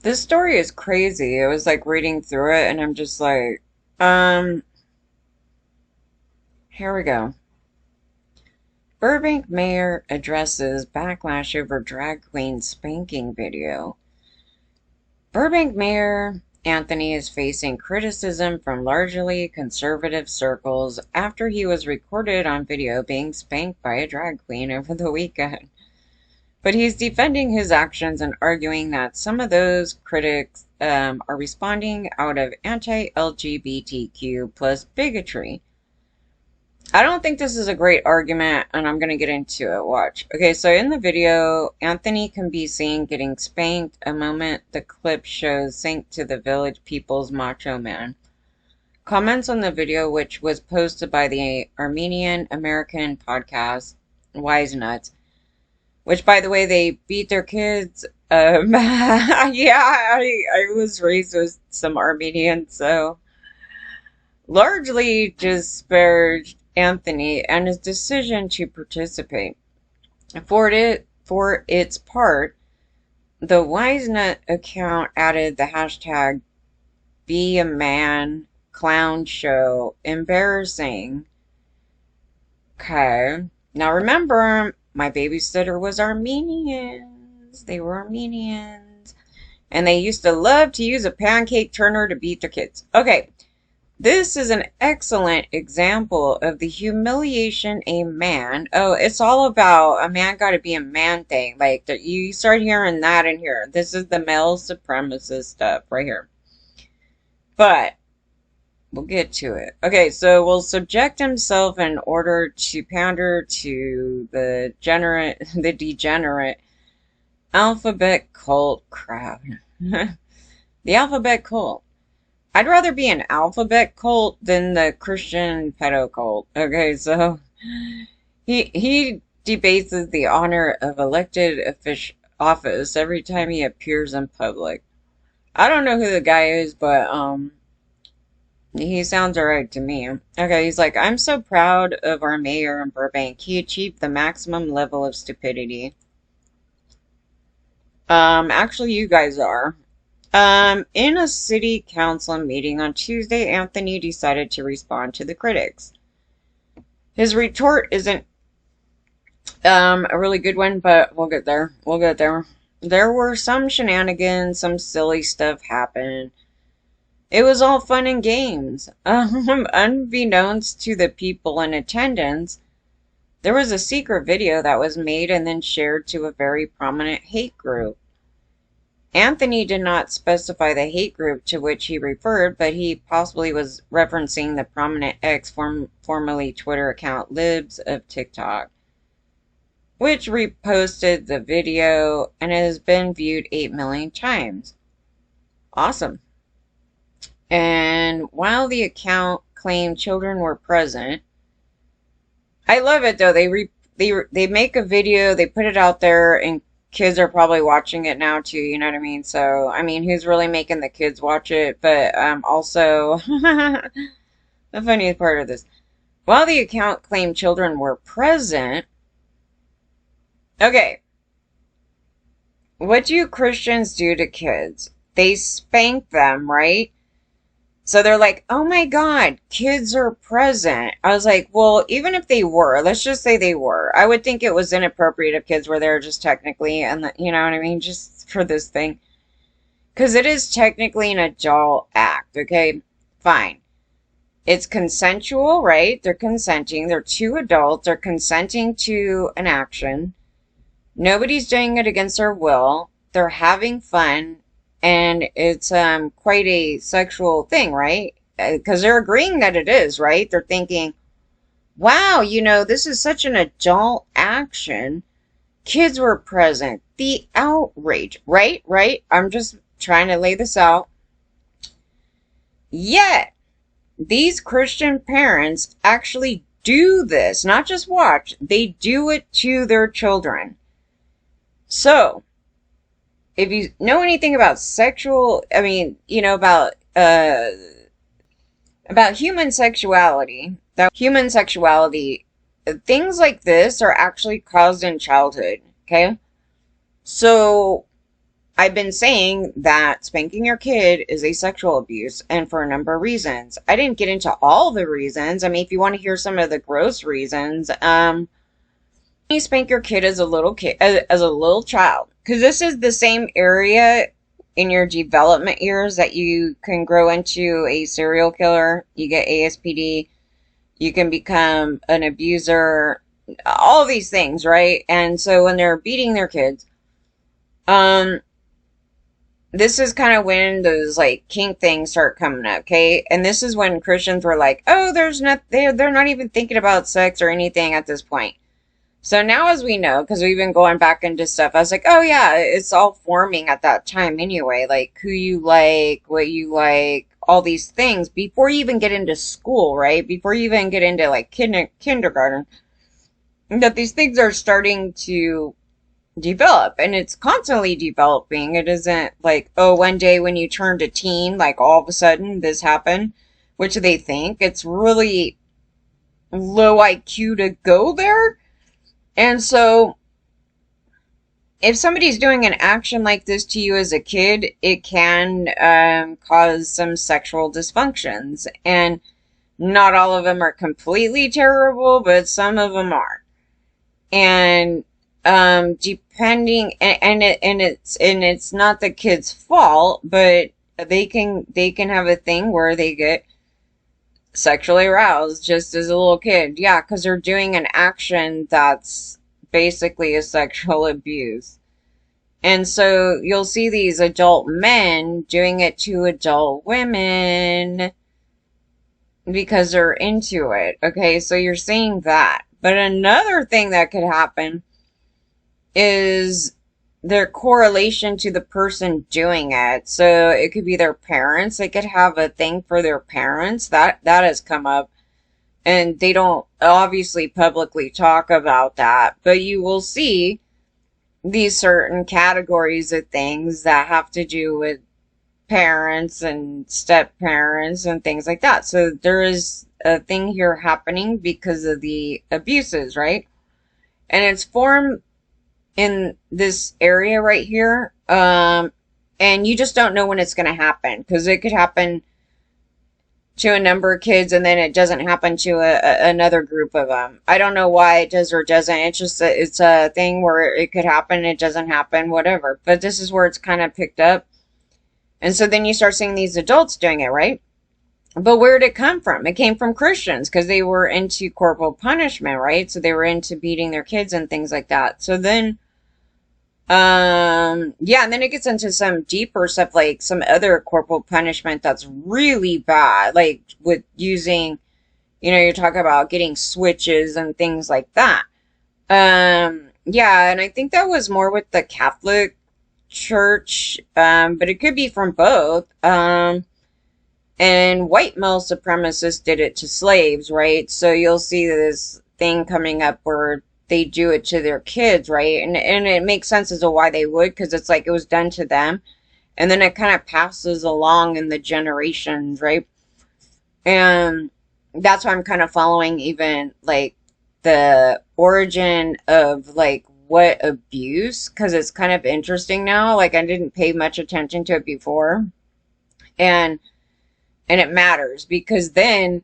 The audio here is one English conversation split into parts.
This story is crazy. I was like reading through it and I'm just like, um, here we go. Burbank Mayor addresses backlash over drag queen spanking video. Burbank Mayor Anthony is facing criticism from largely conservative circles after he was recorded on video being spanked by a drag queen over the weekend. But he's defending his actions and arguing that some of those critics are responding out of anti-LGBTQ plus bigotry. I don't think this is a great argument, and I'm going to get into it. Watch. Okay, so in the video, Anthony can be seen getting spanked. A moment the clip shows synced to the Village People's Macho Man. Comments on the video, which was posted by the Armenian American podcast Wise Nuts, which, by the way, they beat their kids. Yeah, I was raised with some Armenians, so largely disparaged Anthony and his decision to participate. For its part, the WiseNut account added the hashtag Be a Man Clown Show. Embarrassing. Okay. Now remember, my babysitter was Armenians. They were Armenians. And they used to love to use a pancake turner to beat their kids. Okay. This is an excellent example of the humiliation a man. Oh, it's all about a man got to be a man thing. Like, you start hearing that in here. This is the male supremacist stuff right here. But we'll get to it. Okay, so will subject himself in order to pander to the degenerate alphabet cult crowd. The alphabet cult. I'd rather be an alphabet cult than the Christian pedo cult. Okay, so he debases the honor of elected office every time he appears in public. I don't know who the guy is, but he sounds alright to me. Okay, he's like, I'm so proud of our mayor in Burbank. He achieved the maximum level of stupidity. Actually, you guys are. In a city council meeting on Tuesday, Anthony decided to respond to the critics. His retort isn't a really good one, but we'll get there. We'll get there. There were some shenanigans, some silly stuff happened. It was all fun and games. Unbeknownst to the people in attendance, there was a secret video that was made and then shared to a very prominent hate group. Anthony did not specify the hate group to which he referred, but he possibly was referencing the prominent formerly Twitter account Libs of TikTok, which reposted the video and it has been viewed 8 million times. Awesome. And while the account claimed children were present, I love it though. They make a video, they put it out there, and kids are probably watching it now too, you know what I mean? So, I mean, who's really making the kids watch it? But also, the funniest part of this, while the account claimed children were present, okay, what do Christians do to kids? They spank them, right? So they're like, oh my God, kids are present. I was like, well, even if they were, let's just say they were. I would think it was inappropriate if kids were there just technically, and you know what I mean? Just for this thing. Because it is technically an adult act, okay? Fine. It's consensual, right? They're consenting. They're two adults. They're consenting to an action. Nobody's doing it against their will. They're having fun. And it's quite a sexual thing, right? Because they're agreeing that it is, right? They're thinking, wow, you know, this is such an adult action. Kids were present. The outrage, right? Right? I'm just trying to lay this out. Yet, these Christian parents actually do this. Not just watch. They do it to their children. So, if you know anything about about human sexuality, things like this are actually caused in childhood, okay? So, I've been saying that spanking your kid is a sexual abuse, and for a number of reasons. I didn't get into all the reasons. I mean, if you want to hear some of the gross reasons, you spank your kid as a little kid, as a little child, because this is the same area in your development years that you can grow into a serial killer. You get ASPD. You can become an abuser. All these things, right? And so when they're beating their kids, um, this is kind of when those like kink things start coming up, okay? And this is when Christians were like, "Oh, there's not they're not even thinking about sex or anything at this point." So now, as we know, because we've been going back into stuff, I was like, "Oh yeah, it's all forming at that time anyway. Like who you like, what you like, all these things before you even get into school, right? Before you even get into like kindergarten, that these things are starting to develop, and it's constantly developing. It isn't like, oh, one day when you turned a teen, like all of a sudden this happened, which they think. It's really low IQ to go there. And so if somebody's doing an action like this to you as a kid, it can cause some sexual dysfunctions, and not all of them are completely terrible, but some of them are. And depending, and it's not the kid's fault, but they can have a thing where they get sexually aroused just as a little kid. Yeah, because they're doing an action that's basically a sexual abuse. And so you'll see these adult men doing it to adult women because they're into it. Okay, so you're seeing that. But another thing that could happen is their correlation to the person doing it. So it could be their parents. They could have a thing for their parents. That has come up. And they don't obviously publicly talk about that. But you will see these certain categories of things that have to do with parents and step parents and things like that. So there is a thing here happening because of the abuses, right? And it's formed in this area right here. And you just don't know when it's going to happen, because it could happen to a number of kids and then it doesn't happen to another group of them. I don't know why it does or doesn't. It's just it's a thing where it could happen, it doesn't happen, whatever. But this is where it's kind of picked up. And so then you start seeing these adults doing it, right? But where did it come from? It came from Christians, because they were into corporal punishment, right? So they were into beating their kids and things like that. So then yeah, and then it gets into some deeper stuff, like some other corporal punishment that's really bad, like with using, you're talking about getting switches and things like that. Yeah, and I think that was more with the Catholic Church, but it could be from both. And white male supremacists did it to slaves, right? So you'll see this thing coming up where they do it to their kids, right? And it makes sense as to why they would, because it's like it was done to them. And then it kind of passes along in the generations, right? And that's why I'm kind of following even like the origin of like what abuse, because it's kind of interesting now. Like I didn't pay much attention to it before. And it matters, because then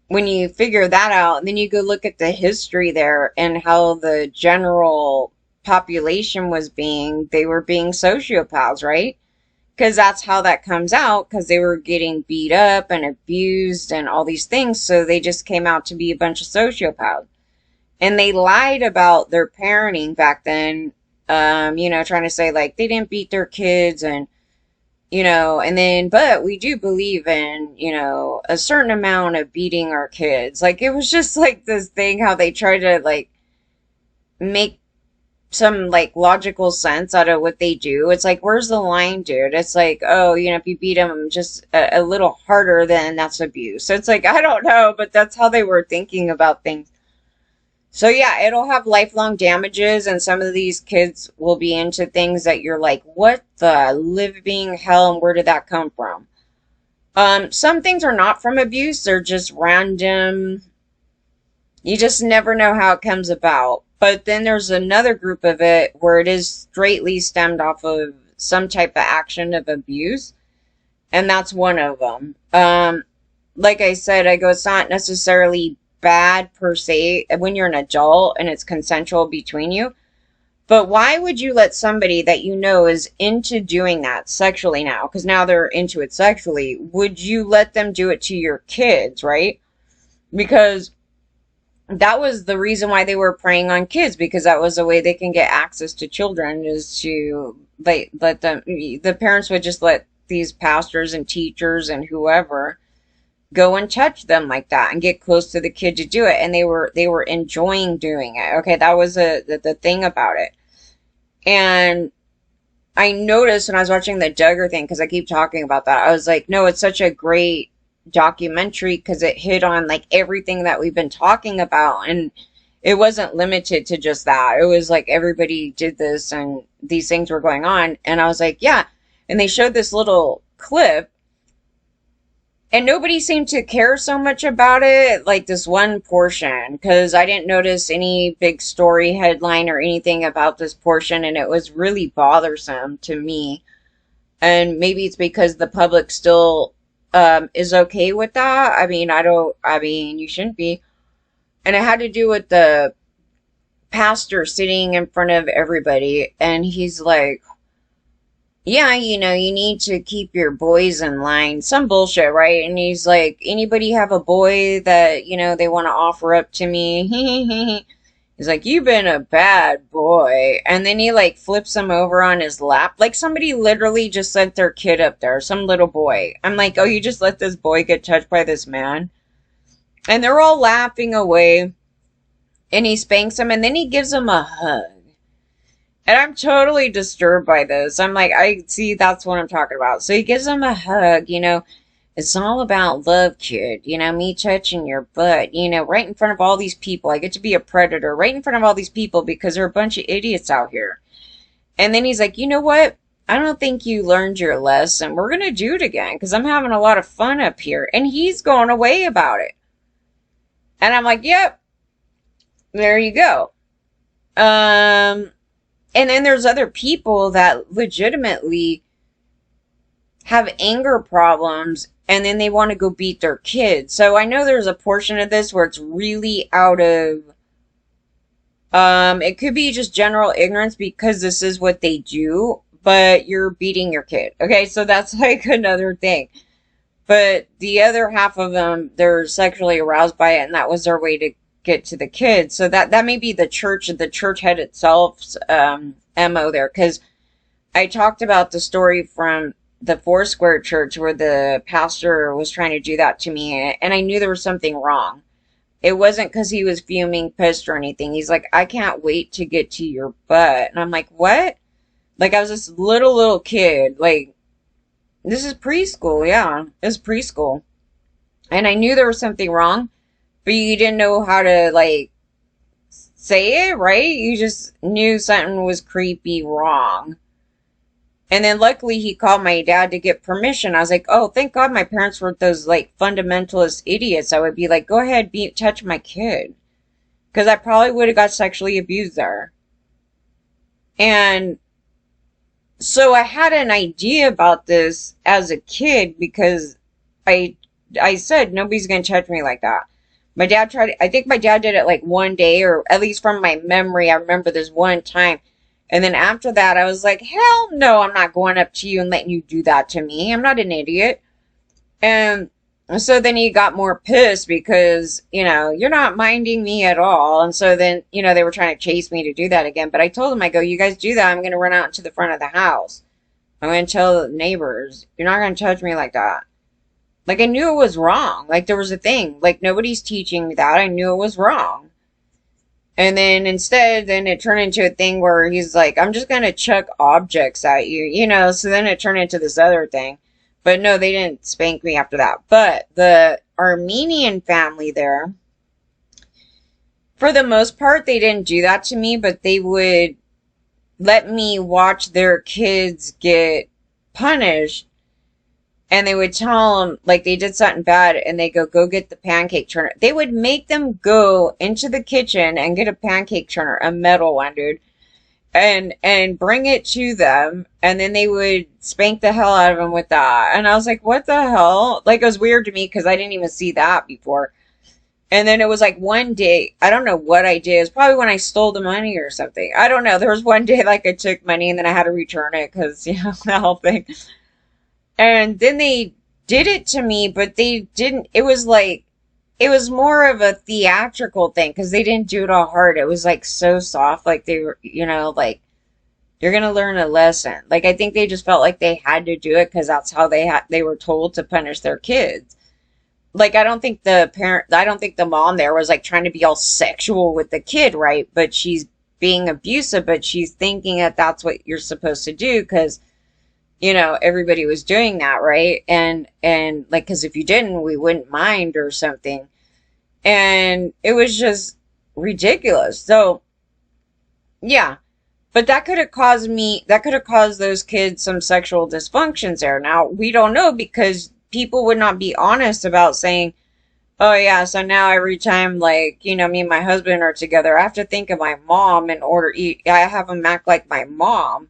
when you figure that out, and then you go look at the history there and how the general population they were being sociopaths, right? Because that's how that comes out, because they were getting beat up and abused and all these things. So they just came out to be a bunch of sociopaths. And they lied about their parenting back then, trying to say like they didn't beat their kids and and then, but we do believe in, a certain amount of beating our kids. Like, it was just like this thing how they try to, like, make some, like, logical sense out of what they do. It's like, where's the line, dude? It's like, oh, if you beat them just a little harder, then that's abuse. So it's like, I don't know, but that's how they were thinking about things. So yeah, it'll have lifelong damages, and some of these kids will be into things that you're like, what the living hell, and where did that come from? Some things are not from abuse, they're just random. You just never know how it comes about. But then there's another group of it where it is straightly stemmed off of some type of action of abuse. And that's one of them. Like I said, I go, it's not necessarily bad per se when you're an adult and it's consensual between you. But why would you let somebody that you know is into doing that sexually now, because now they're into it sexually, would you let them do it to your kids, right? Because that was the reason why they were preying on kids, because that was a way they can get access to children, is to let them, the parents would just let these pastors and teachers and whoever go and touch them like that and get close to the kid to do it. And they were enjoying doing it. Okay, that was the thing about it. And I noticed when I was watching the Duggar thing, because I keep talking about that, I was like, no, it's such a great documentary because it hit on like everything that we've been talking about. And it wasn't limited to just that. It was like everybody did this and these things were going on. And I was like, yeah. And they showed this little clip and nobody seemed to care so much about it, like this one portion, because I didn't notice any big story headline or anything about this portion, and it was really bothersome to me. And maybe it's because the public still is okay with that. I mean, you shouldn't be. And it had to do with the pastor sitting in front of everybody, and he's like, yeah, you know, you need to keep your boys in line. Some bullshit, right? And he's like, anybody have a boy that, you know, they want to offer up to me? He's like, you've been a bad boy. And then he like flips him over on his lap. Like somebody literally just sent their kid up there, some little boy. I'm like, oh, you just let this boy get touched by this man? And they're all laughing away. And he spanks him and then he gives him a hug. And I'm totally disturbed by this. I'm like, I see, that's what I'm talking about. So he gives him a hug, you know. It's all about love, kid. You know, me touching your butt, you know, right in front of all these people. I get to be a predator right in front of all these people because there are a bunch of idiots out here. And then he's like, you know what? I don't think you learned your lesson. We're going to do it again because I'm having a lot of fun up here. And he's going away about it. And I'm like, yep, there you go. And then there's other people that legitimately have anger problems and then they want to go beat their kids. So I know there's a portion of this where it's really out of, it could be just general ignorance because this is what they do, but you're beating your kid. Okay, so that's like another thing. But the other half of them, they're sexually aroused by it and that was their way to get to the kids. So that may be the church head itself's MO there, because I talked about the story from the Foursquare church where the pastor was trying to do that to me, and I knew there was something wrong. It wasn't because he was fuming, pissed or anything. He's like, I can't wait to get to your butt. And I'm like, what? Like I was this little kid. Like, this is preschool. Yeah, it's preschool. And I knew there was something wrong, but you didn't know how to, like, say it, right? You just knew something was creepy wrong. And then luckily he called my dad to get permission. I was like, oh, thank God my parents weren't those, like, fundamentalist idiots. I would be like, go ahead, touch my kid. Because I probably would have got sexually abused there. And so I had an idea about this as a kid because I said, nobody's going to touch me like that. My dad I think my dad did it like one day, or at least from my memory, I remember this one time. And then after that, I was like, hell no, I'm not going up to you and letting you do that to me. I'm not an idiot. And so then he got more pissed because, you know, you're not minding me at all. And so then, you know, they were trying to chase me to do that again. But I told him, I go, you guys do that, I'm going to run out to the front of the house. I'm going to tell the neighbors, you're not going to touch me like that. Like, I knew it was wrong. Like, there was a thing. Like, nobody's teaching me that. I knew it was wrong. And then instead, then it turned into a thing where he's like, I'm just going to chuck objects at you, you know. So then it turned into this other thing. But no, they didn't spank me after that. But the Armenian family there, for the most part, they didn't do that to me. But they would let me watch their kids get punished. And they would tell them, like, they did something bad, and they go get the pancake turner. They would make them go into the kitchen and get a pancake turner, a metal one, dude. and bring it to them, and then they would spank the hell out of them with that. And I was like, what the hell? Like, it was weird to me because I didn't even see that before. And then it was like one day, I don't know what I did. It was probably when I stole the money or something. I don't know. There was one day like I took money and then I had to return it because, the whole thing. And then they did it to me, but they didn't. It was like, it was more of a theatrical thing because they didn't do it all hard. It was like so soft. Like they were, like, you're going to learn a lesson. Like, I think they just felt like they had to do it because that's how they were told to punish their kids. Like, I don't think the mom there was like trying to be all sexual with the kid, right? But she's being abusive, but she's thinking that that's what you're supposed to do because, everybody was doing that, right? And like, because if you didn't, we wouldn't mind or something. And it was just ridiculous. So, yeah. But that could have caused those kids some sexual dysfunctions there. Now, we don't know because people would not be honest about saying, oh yeah, so now every time, like, me and my husband are together, I have to think of my mom in order, I have him act like my mom.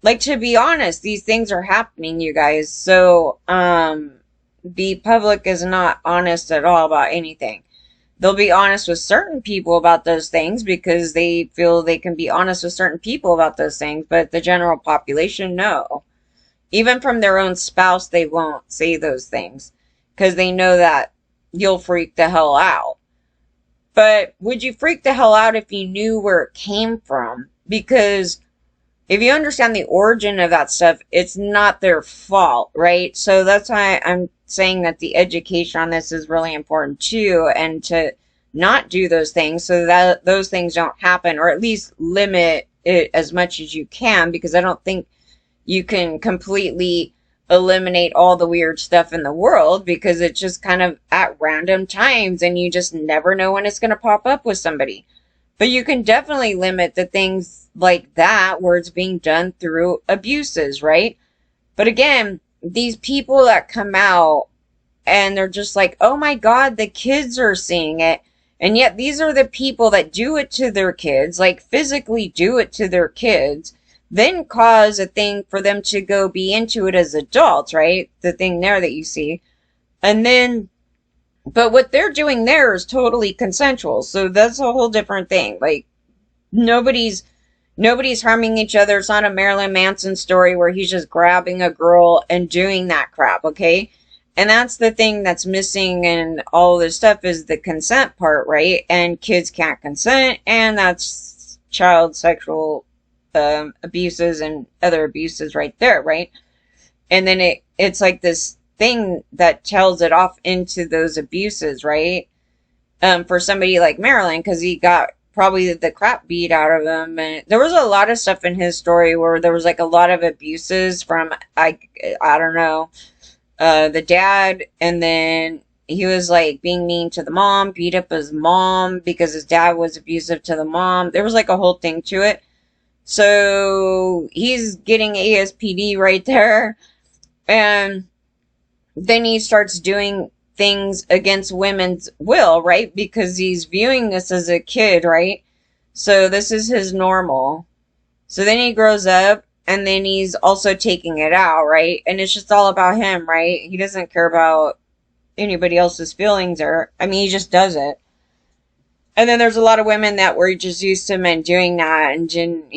Like, to be honest, these things are happening, you guys. So, the public is not honest at all about anything. They'll be honest with certain people about those things because they feel they can be honest with certain people about those things, but the general population, no. Even from their own spouse, they won't say those things because they know that you'll freak the hell out. But would you freak the hell out if you knew where it came from? Because if you understand the origin of that stuff, it's not their fault, right? So that's why I'm saying that the education on this is really important too, and to not do those things so that those things don't happen, or at least limit it as much as you can, because I don't think you can completely eliminate all the weird stuff in the world because it's just kind of at random times and you just never know when it's going to pop up with somebody. But you can definitely limit the things like that where it's being done through abuses, right? But again, these people that come out and they're just like, oh my God, the kids are seeing it. And yet these are the people that do it to their kids, like physically do it to their kids, then cause a thing for them to go be into it as adults, right? The thing there that you see. And then, but what they're doing there is totally consensual. So that's a whole different thing. Like, nobody's harming each other. It's not a Marilyn Manson story where he's just grabbing a girl and doing that crap, okay? And that's the thing that's missing in all this stuff is the consent part, right? And kids can't consent, and that's child sexual abuses and other abuses right there, right? And then it's like this thing that tells it off into those abuses, right? For somebody like Marilyn, because he got probably the crap beat out of him, and there was a lot of stuff in his story where there was like a lot of abuses from I don't know, the dad, and then he was like being mean to the mom, beat up his mom because his dad was abusive to the mom. There was like a whole thing to it. So he's getting ASPD right there. And then he starts doing things against women's will, right? Because he's viewing this as a kid, right? So this is his normal. So then he grows up and then he's also taking it out, right? And it's just all about him, right? He doesn't care about anybody else's feelings he just does it. And then there's a lot of women that were just used to men doing that and didn't,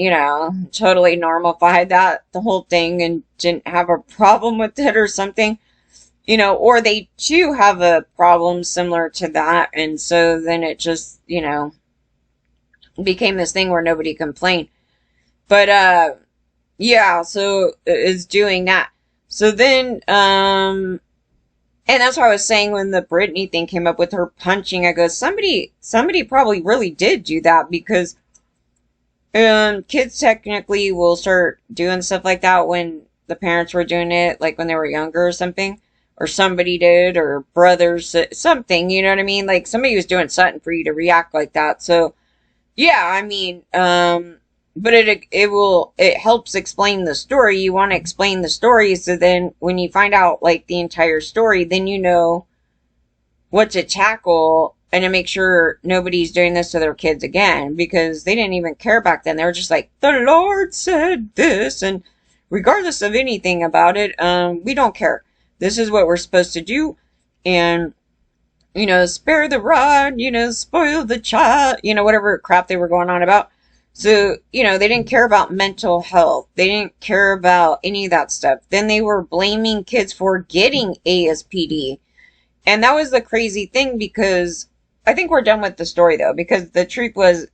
totally normalified that, the whole thing, and didn't have a problem with it or something, or they too have a problem similar to that. And so then it just, became this thing where nobody complained. But, yeah, so it's doing that. So then, and that's why I was saying when the Britney thing came up with her punching, I go, somebody probably really did do that because kids technically will start doing stuff like that when the parents were doing it, like when they were younger or something, or somebody did, or brothers, something, you know what I mean? Like somebody was doing something for you to react like that. So, yeah, but it helps explain the story. You want to explain the story so then when you find out like the entire story, then you know what to tackle and to make sure nobody's doing this to their kids again, because they didn't even care back then. They were just like, the Lord said this, and regardless of anything about it, we don't care. This is what we're supposed to do, and, you know, spare the rod, you know, spoil the child, you know, whatever crap they were going on about. So, you know, they didn't care about mental health. They didn't care about any of that stuff. Then they were blaming kids for getting ASPD. And that was the crazy thing, because I think we're done with the story, though, because the truth was,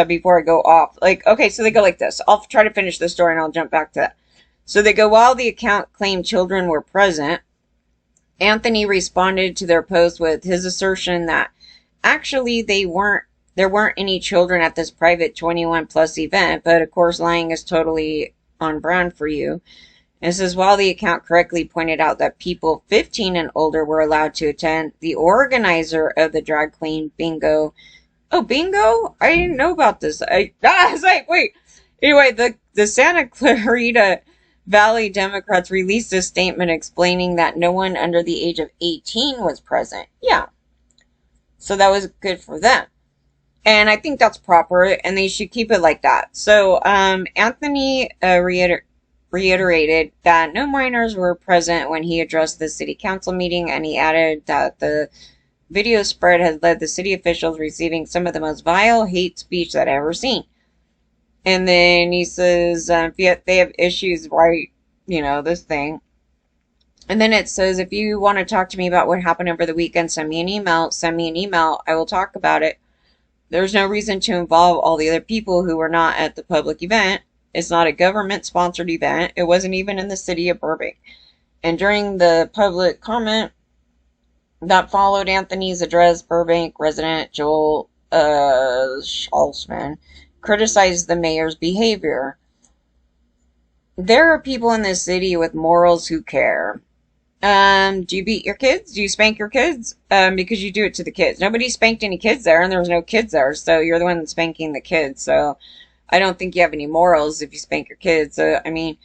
before I go off, like, okay, so they go like this. I'll try to finish the story and I'll jump back to that. So they go, while the account claimed children were present, Anthony responded to their post with his assertion that actually there weren't any children at this private 21 plus event, but of course lying is totally on brand for you. And says, while the account correctly pointed out that people 15 and older were allowed to attend, the organizer of the drag queen bingo. Oh, bingo? I didn't know about this. I was like, wait. Anyway, the Santa Clarita Valley Democrats released a statement explaining that no one under the age of 18 was present. Yeah. So that was good for them. And I think that's proper, and they should keep it like that. So, Anthony reiterated that no minors were present when he addressed the city council meeting, and he added that the video spread had led the city officials receiving some of the most vile hate speech that I've ever seen. And then he says, if they have issues, right, you know, this thing. And then it says, if you want to talk to me about what happened over the weekend, send me an email. I will talk about it. There's no reason to involve all the other people who were not at the public event. It's not a government-sponsored event. It wasn't even in the city of Burbank. And during the public comment that followed Anthony's address, Burbank resident Joel Schalzman criticized the mayor's behavior. There are people in this city with morals who care. Do you beat your kids? Do you spank your kids? Because you do it to the kids. Nobody spanked any kids there, and there was no kids there, so you're the one that's spanking the kids. So I don't think you have any morals if you spank your kids. So, I mean,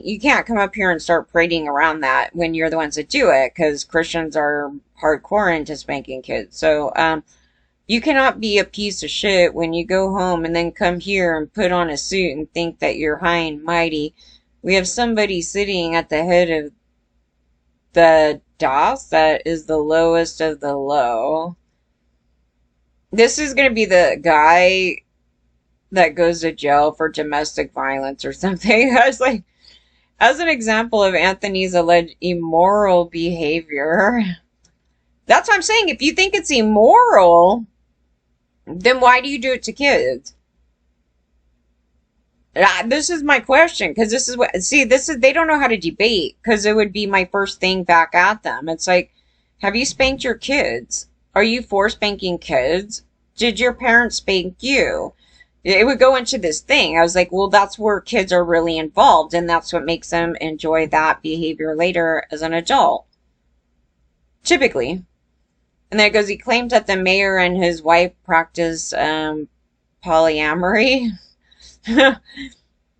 you can't come up here and start parading around that when you're the ones that do it, because Christians are hardcore into spanking kids. So, you cannot be a piece of shit when you go home and then come here and put on a suit and think that you're high and mighty. We have somebody sitting at the head of the DOS that is the lowest of the low. This is going to be the guy that goes to jail for domestic violence or something. I was like, as an example of Anthony's alleged immoral behavior. That's what I'm saying. If you think it's immoral, then why do you do it to kids? This is my question, because this is what, see, this is, they don't know how to debate, because it would be my first thing back at them. It's like, have you spanked your kids? Are you for spanking kids? Did your parents spank you? It would go into this thing. I was like, well, that's where kids are really involved, and that's what makes them enjoy that behavior later as an adult. Typically. And then it goes, he claimed that the mayor and his wife practice polyamory. And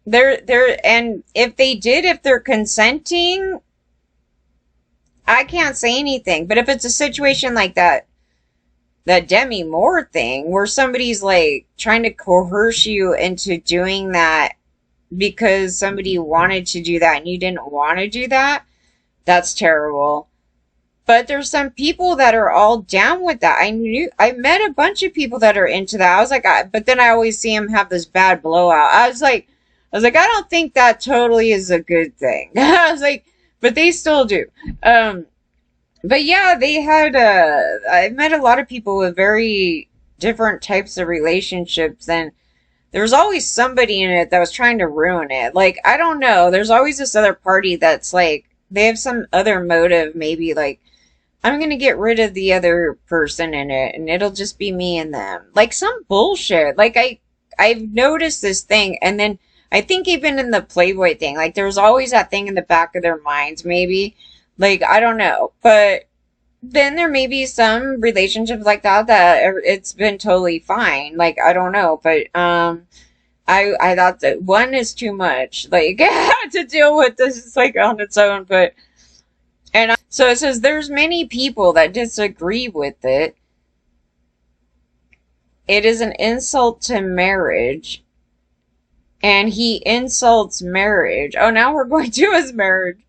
if they did, if they're consenting, I can't say anything. But if it's a situation like that Demi Moore thing, where somebody's like trying to coerce you into doing that because somebody wanted to do that and you didn't want to do that, that's terrible. But there's some people that are all down with that. I met a bunch of people that are into that. I was like, but then I always see them have this bad blowout. I was like, I don't think that totally is a good thing. I was like, but they still do. But yeah, they had, I met a lot of people with very different types of relationships, and there was always somebody in it that was trying to ruin it. Like, I don't know. There's always this other party that's like, they have some other motive, maybe like, I'm going to get rid of the other person in it, and it'll just be me and them. Like, some bullshit. Like, I've noticed this thing, and then I think even in the Playboy thing, like, there's always that thing in the back of their minds, maybe. Like, I don't know. But then there may be some relationships like that it's been totally fine. Like, I don't know. But, I thought that one is too much. Like, to deal with this, like, on its own, but... And so it says there's many people that disagree with it. it is an insult to marriage. And he insults marriage. Oh, now we're going to his marriage.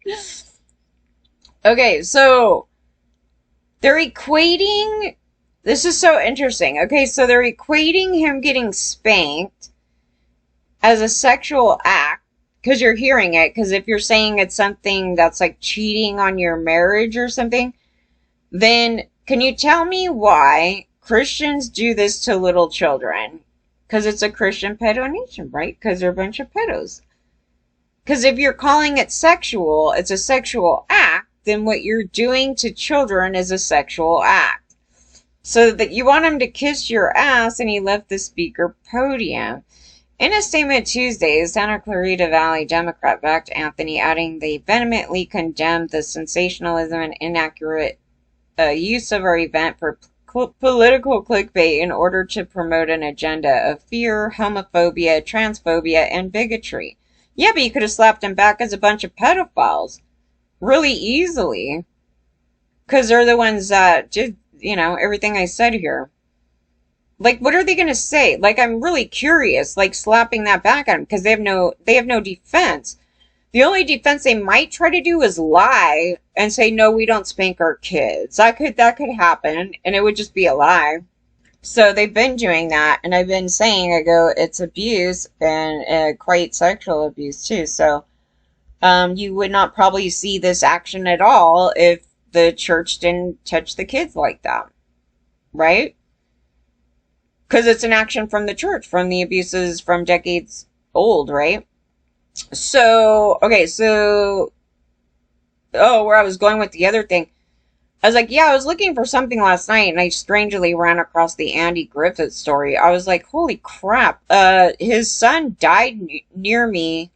Okay, so they're equating. This is so interesting. Okay, so they're equating him getting spanked as a sexual act, because you're hearing it, because if you're saying it's something that's like cheating on your marriage or something, then can you tell me why Christians do this to little children? Because it's a Christian pedo nation, right? Because they're a bunch of pedos. Because if you're calling it sexual, it's a sexual act, then what you're doing to children is a sexual act. So that you want him to kiss your ass, and he left the speaker podium. In a statement Tuesday, Santa Clarita Valley Democrat backed Anthony, adding they vehemently condemned the sensationalism and inaccurate use of our event for political clickbait in order to promote an agenda of fear, homophobia, transphobia, and bigotry. Yeah, but you could have slapped him back as a bunch of pedophiles really easily, because they're the ones that did, everything I said here. Like, what are they going to say? Like, I'm really curious, like, slapping that back at them, because they have no defense. The only defense they might try to do is lie and say, no, we don't spank our kids. That could happen, and it would just be a lie. So they've been doing that, and I've been saying, it's abuse, and quite sexual abuse, too. So, you would not probably see this action at all if the church didn't touch the kids like that. Right? Because it's an action from the church, from the abuses from decades old, right? So, okay, where I was going with the other thing, I was like, yeah, I was looking for something last night, and I strangely ran across the Andy Griffith story. I was like, holy crap, his son died near me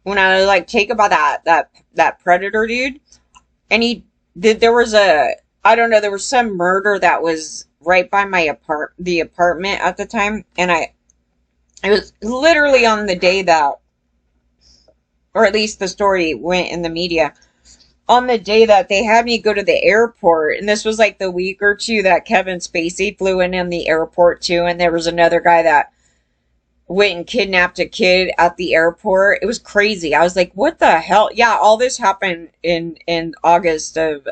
when I was like, take about that predator dude, and there was there was some murder that was right by the apartment at the time, and it was literally on the day that, or at least the story went in the media, on the day that they had me go to the airport, and this was like the week or two that Kevin Spacey flew in the airport too, and there was another guy that went and kidnapped a kid at the airport. It was crazy. I was like, what the hell? Yeah, all this happened in August of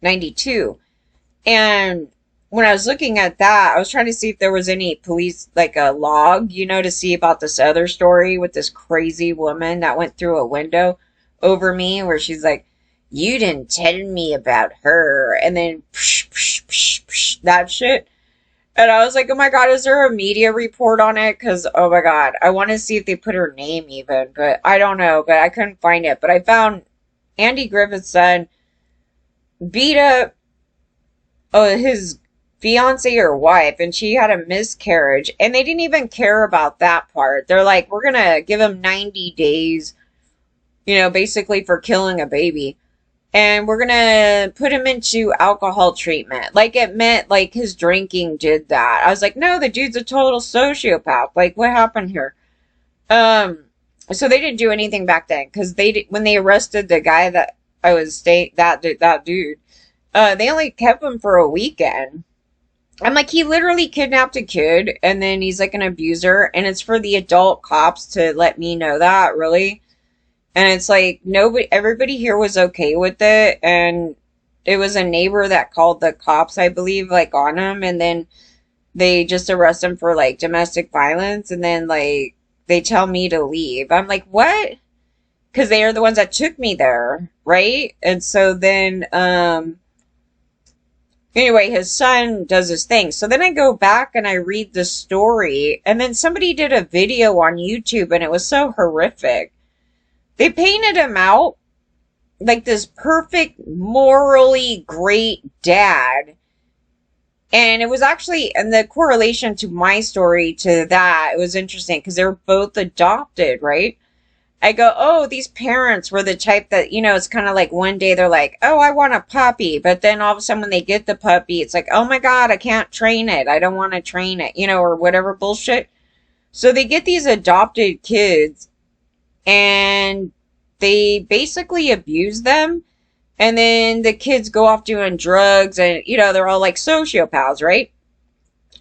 92. And when I was looking at that, I was trying to see if there was any police, like a log, to see about this other story with this crazy woman that went through a window over me, where she's like, you didn't tell me about her, and then psh, psh, psh, psh, that shit. And I was like, oh my god, is there a media report on it? Because, oh my god, I want to see if they put her name even, but I don't know, but I couldn't find it. But I found Andy Griffith's son beat up his fiance or wife, and she had a miscarriage, and they didn't even care about that part. They're like, we're gonna give him 90 days, basically for killing a baby, and we're gonna put him into alcohol treatment. Like, it meant like his drinking did that. I was like, no, the dude's a total sociopath. Like, what happened here? So they didn't do anything back then, because when they arrested the guy that that dude, they only kept him for a weekend. I'm like, he literally kidnapped a kid, and then he's like an abuser, and it's for the adult cops to let me know that, really? And it's like, everybody here was okay with it, and it was a neighbor that called the cops, I believe, like, on him, and then they just arrest him for, like, domestic violence, and then, like, they tell me to leave. I'm like, what? Because they are the ones that took me there, right? And so then, anyway, his son does his thing. So then I go back and I read the story, and then somebody did a video on YouTube, and it was so horrific. They painted him out like this perfect, morally great dad. And it was actually, and the correlation to my story to that, it was interesting because they were both adopted, right? I go, oh, these parents were the type that, it's kind of like one day they're like, oh, I want a puppy. But then all of a sudden when they get the puppy, it's like, oh my God, I can't train it. I don't want to train it, or whatever bullshit. So they get these adopted kids, and they basically abuse them And then the kids go off doing drugs and, they're all like sociopaths, right?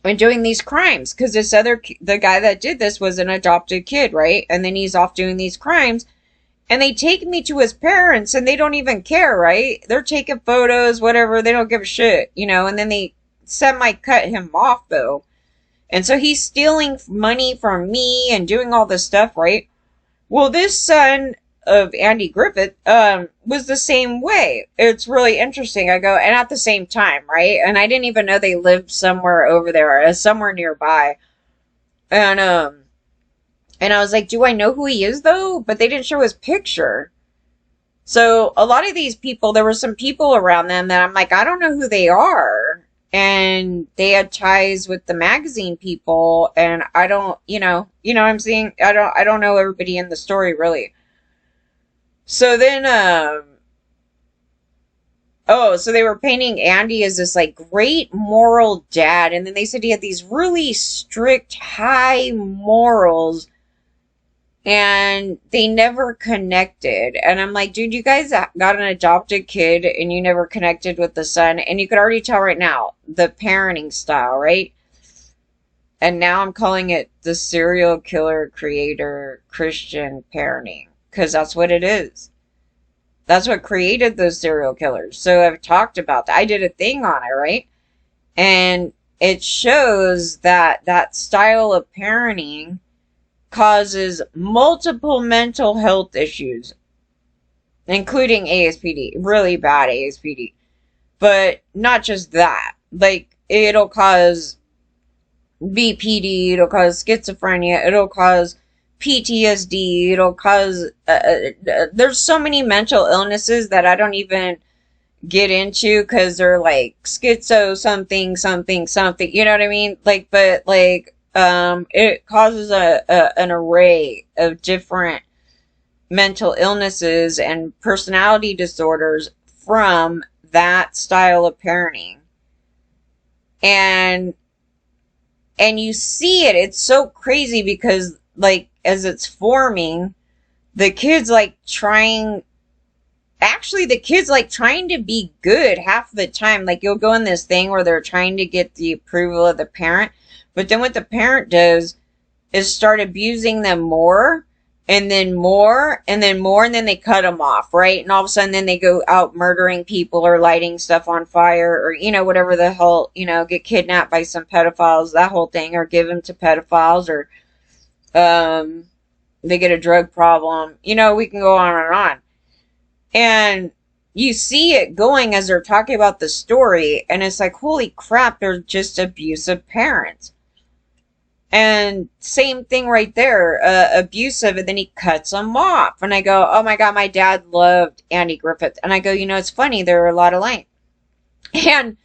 And doing these crimes. Because the guy that did this was an adopted kid, right? And then he's off doing these crimes. And they take me to his parents and they don't even care, right? They're taking photos, whatever. They don't give a shit, and then they semi-cut him off, though. And so he's stealing money from me and doing all this stuff, right? Well, this son of Andy Griffith was the same way. It's really interesting. I go, and at the same time, right? And I didn't even know they lived somewhere over there, somewhere nearby. And I was like, do I know who he is, though? But they didn't show his picture. So a lot of these people, there were some people around them that I'm like, I don't know who they are. And they had ties with the magazine people, and I don't, what I'm saying? I don't know everybody in the story, really. So then, so they were painting Andy as this, like, great moral dad, and then they said he had these really strict, high morals, and they never connected. And I'm like, dude, you guys got an adopted kid and you never connected with the son. And you could already tell right now, the parenting style, right? And now I'm calling it the serial killer creator Christian parenting. Because that's what it is. That's what created those serial killers. So I've talked about that. I did a thing on it, right? And it shows that that style of parenting causes multiple mental health issues, including ASPD, really bad ASPD. But not just that. Like, it'll cause BPD, it'll cause schizophrenia, it'll cause PTSD, it'll cause... there's so many mental illnesses that I don't even get into because they're like schizo something, something, something. You know what I mean? Like, but like... it causes an array of different mental illnesses and personality disorders from that style of parenting. And you see it, it's so crazy because, like, as it's forming, the kids trying to be good half the time. Like, you'll go in this thing where they're trying to get the approval of the parent. But then what the parent does is start abusing them more, and then more, and then more, and then they cut them off, right? And all of a sudden, then they go out murdering people or lighting stuff on fire or, whatever the hell, get kidnapped by some pedophiles, that whole thing, or give them to pedophiles, or they get a drug problem. We can go on and on. And you see it going as they're talking about the story, and it's like, holy crap, they're just abusive parents. And same thing right there, abusive, and then he cuts them off. And I go, oh my God, my dad loved Andy Griffith. And I go, it's funny, there are a lot of lines. And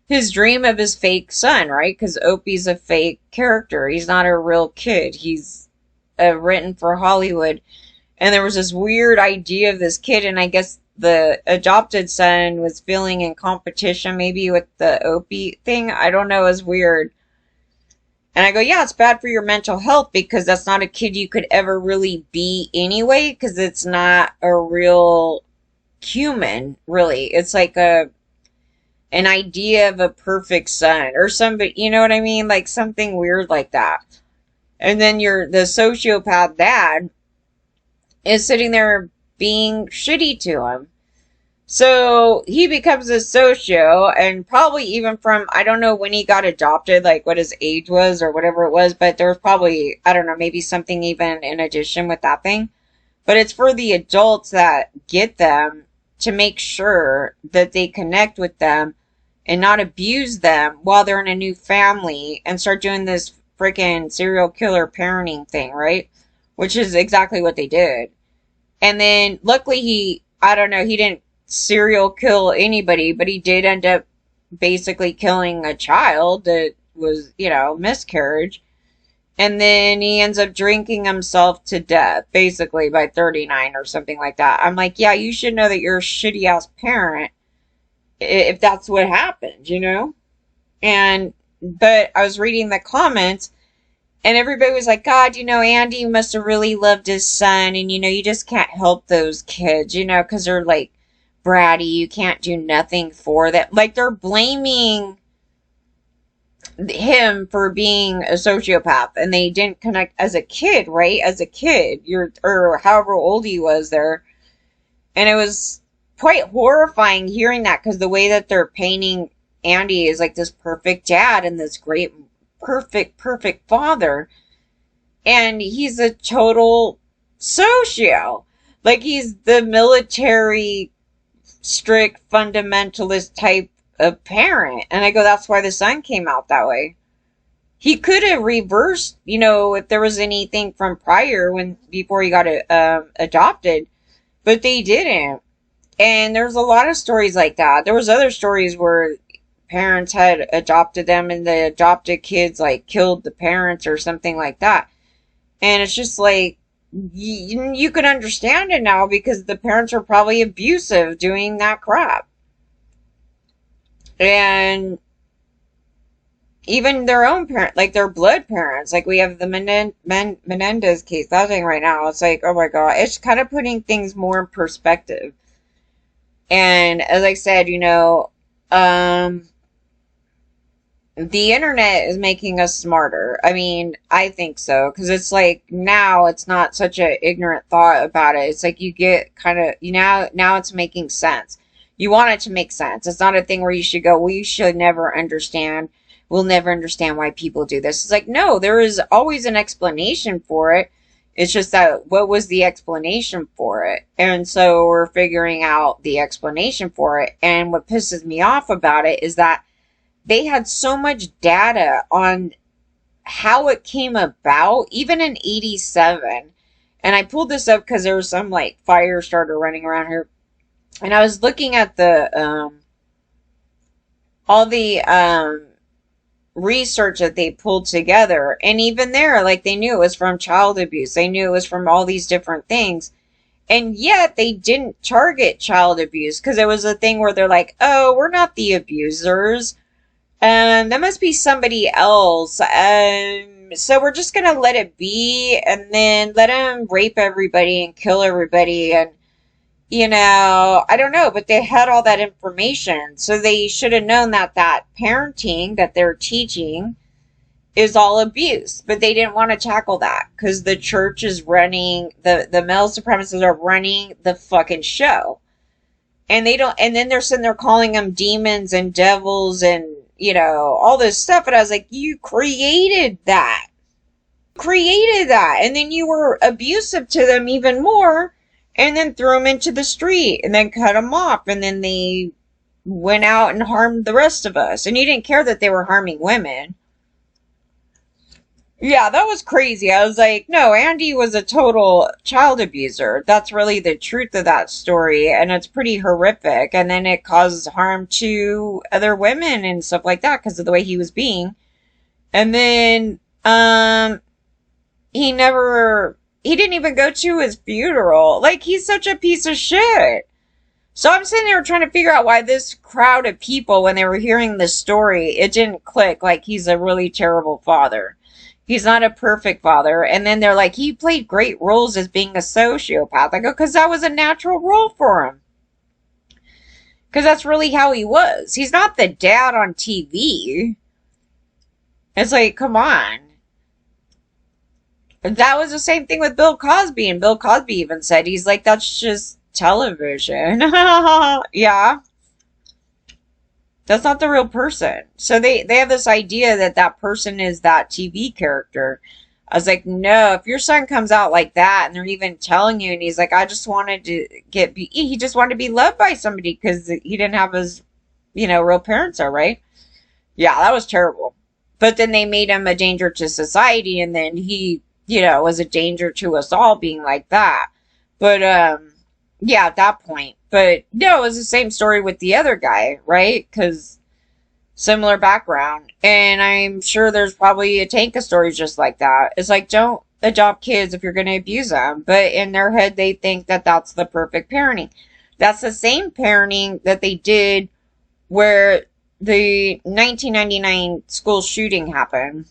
his dream of his fake son, right? Because Opie's a fake character. He's not a real kid. He's written for Hollywood. And there was this weird idea of this kid, and I guess the adopted son was feeling in competition maybe with the Opie thing. I don't know, it was weird. And I go, yeah, it's bad for your mental health because that's not a kid you could ever really be anyway, because it's not a real human, really. It's like an idea of a perfect son or somebody, you know what I mean? Like something weird like that. And then the sociopath dad is sitting there being shitty to him. So he becomes a socio, and probably even from, I don't know when he got adopted, like what his age was or whatever it was, but there was probably, I don't know, maybe something even in addition with that thing. But it's for the adults that get them to make sure that they connect with them and not abuse them while they're in a new family and start doing this freaking serial killer parenting thing, right? Which is exactly what they did. And then luckily he didn't serial kill anybody, but he did end up basically killing a child that was, miscarriage. And then he ends up drinking himself to death, basically by 39 or something like that. I'm like, yeah, you should know that you're a shitty ass parent if that's what happened, but I was reading the comments, and everybody was like, God, Andy must have really loved his son, and you just can't help those kids, because they're like bratty, you can't do nothing for them. Like, they're blaming him for being a sociopath, and they didn't connect as a kid, right? As a kid, or however old he was there. And it was quite horrifying hearing that, because the way that they're painting Andy is like this perfect dad and this great, perfect father. And he's a total socio. Like, he's the military, strict, fundamentalist type of parent. And I go, that's why the son came out that way. He could have reversed, if there was anything from prior before he got adopted, but they didn't. And there's a lot of stories like that. There was other stories where parents had adopted them and the adopted kids like killed the parents or something like that. And it's just like, you can understand it now, because the parents are probably abusive doing that crap. And even their own parent, like their blood parents, like we have the Menendez case, that thing right now. It's like, oh my God, it's kind of putting things more in perspective. And as I said, the internet is making us smarter. I mean, I think so. Because it's like, now it's not such an ignorant thought about it. It's like you get kind of, now it's making sense. You want it to make sense. It's not a thing where you should go, we should never understand. We'll never understand why people do this. It's like, no, there is always an explanation for it. It's just that, what was the explanation for it? And so we're figuring out the explanation for it. And what pisses me off about it is that they had so much data on how it came about, even in 87. And I pulled this up because there was some like fire starter running around here. And I was looking at the, all the, research that they pulled together. And even there, like, they knew it was from child abuse. They knew it was from all these different things. And yet they didn't target child abuse, because it was a thing where they're like, oh, we're not the abusers. That must be somebody else. So we're just going to let it be, and then let them rape everybody and kill everybody. And, I don't know, but they had all that information. So they should have known that parenting that they're teaching is all abuse. But they didn't want to tackle that, because the church is running, the male supremacists are running the fucking show. And they don't, and then they're sitting there calling them demons and devils and, all this stuff. And I was like, you created that. And then you were abusive to them even more. And then threw them into the street, and then cut them off, and then they went out and harmed the rest of us. And you didn't care that they were harming women. Yeah, that was crazy. I was like, no, Andy was a total child abuser. That's really the truth of that story, and it's pretty horrific. And then it causes harm to other women and stuff like that because of the way he was being. And then, he didn't even go to his funeral. Like, he's such a piece of shit. So I'm sitting there trying to figure out why this crowd of people, when they were hearing this story, it didn't click. Like, he's a really terrible father. He's not a perfect father. And then they're like, he played great roles as being a sociopath. I go, because that was a natural role for him. Because that's really how he was. He's not the dad on TV. It's like, come on. That was the same thing with Bill Cosby, and Bill Cosby even said, he's like, that's just television. Yeah. That's not the real person. So they have this idea that person is that TV character. I was like, no, if your son comes out like that, and they're even telling you, and he's like, I just wanted to he just wanted to be loved by somebody because he didn't have his, real parents are, right? Yeah, that was terrible. But then they made him a danger to society, and then he, was a danger to us all being like that. But, yeah, at that point. But, no, it was the same story with the other guy, right? Because similar background. And I'm sure there's probably a tank of stories just like that. It's like, don't adopt kids if you're going to abuse them. But in their head, they think that that's the perfect parenting. That's the same parenting that they did where the 1999 school shooting happened.